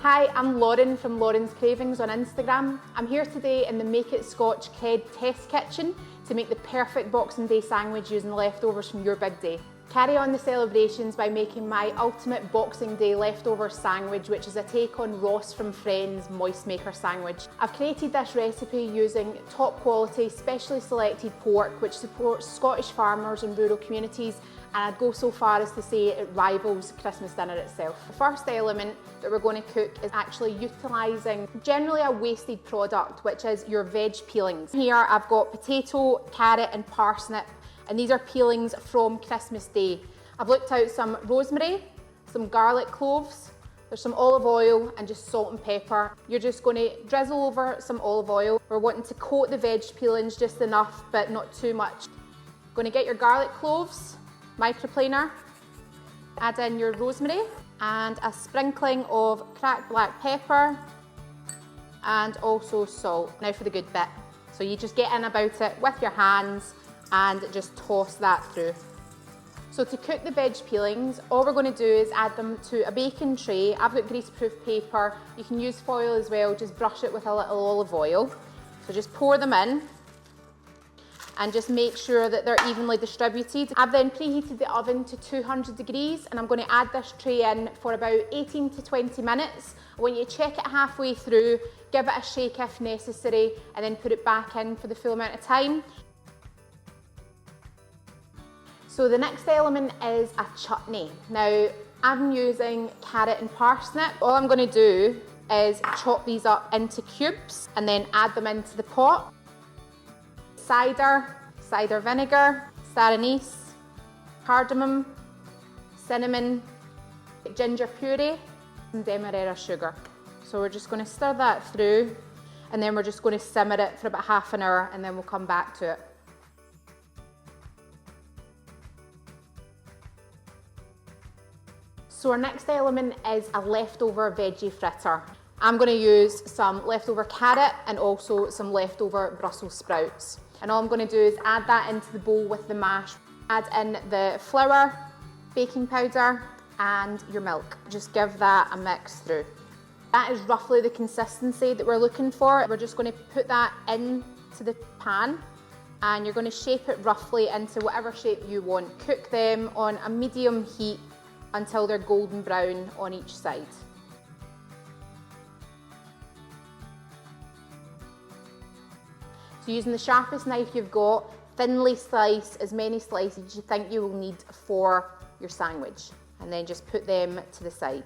Hi, I'm Lauren from Lauren's Cravings on Instagram. I'm here today in the Make It Scotch KED test kitchen to make the perfect Boxing Day sandwich using the leftovers from your big day. Carry on the celebrations by making my ultimate Boxing Day leftover sandwich, which is a take on Ross from Friends' Moist Maker sandwich. I've created this recipe using top quality, specially selected pork, which supports Scottish farmers and rural communities, and I'd go so far as to say it rivals Christmas dinner itself. The first element that we're going to cook is actually utilising generally a wasted product, which is your veg peelings. Here I've got potato, carrot and parsnip, and these are peelings from Christmas Day. I've looked out some rosemary, some garlic cloves, there's some olive oil and just salt and pepper. You're just going to drizzle over some olive oil. We're wanting to coat the veg peelings just enough, but not too much. Going to get your garlic cloves, microplaner, add in your rosemary and a sprinkling of cracked black pepper and also salt. Now for the good bit. So you just get in about it with your hands and just toss that through. So to cook the veg peelings, all we're going to do is add them to a baking tray. I've got greaseproof paper. You can use foil as well, just brush it with a little olive oil. So just pour them in and just make sure that they're evenly distributed. I've then preheated the oven to 200 degrees and I'm going to add this tray in for about 18 to 20 minutes. When you check it halfway through, give it a shake if necessary and then put it back in for the full amount of time. So the next element is a chutney. Now I'm using carrot and parsnip. All I'm going to do is chop these up into cubes and then add them into the pot. Cider, cider vinegar, anise, cardamom, cinnamon, ginger puree, and demarera sugar. So we're just going to stir that through and then we're just going to simmer it for about half an hour and then we'll come back to it. So our next element is a leftover veggie fritter. I'm going to use some leftover carrot and also some leftover Brussels sprouts. And all I'm going to do is add that into the bowl with the mash. Add in the flour, baking powder and your milk. Just give that a mix through. That is roughly the consistency that we're looking for. We're just going to put that into the pan and you're going to shape it roughly into whatever shape you want. Cook them on a medium heat until they're golden brown on each side. So using the sharpest knife you've got, thinly slice as many slices as you think you will need for your sandwich. And then just put them to the side.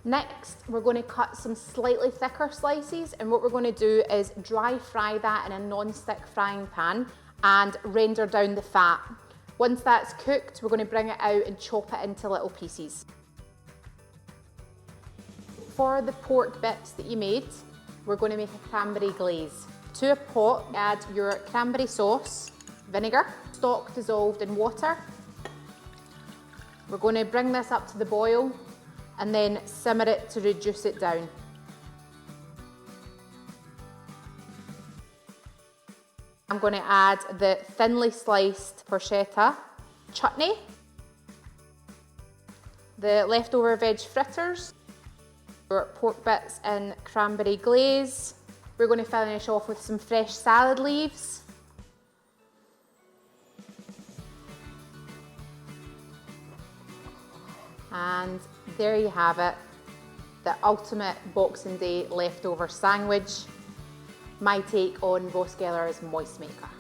Next, we're going to cut some slightly thicker slices and what we're going to do is dry fry that in a non-stick frying pan and render down the fat. Once that's cooked, we're going to bring it out and chop it into little pieces. For the pork bits that you made, we're going to make a cranberry glaze. To a pot, add your cranberry sauce, vinegar, stock dissolved in water. We're going to bring this up to the boil and then simmer it to reduce it down. I'm going to add the thinly sliced porchetta, chutney, the leftover veg fritters, your pork bits in cranberry glaze. We're going to finish off with some fresh salad leaves. And there you have it, the ultimate Boxing Day leftover sandwich. My take on Ross Geller's Moist Maker.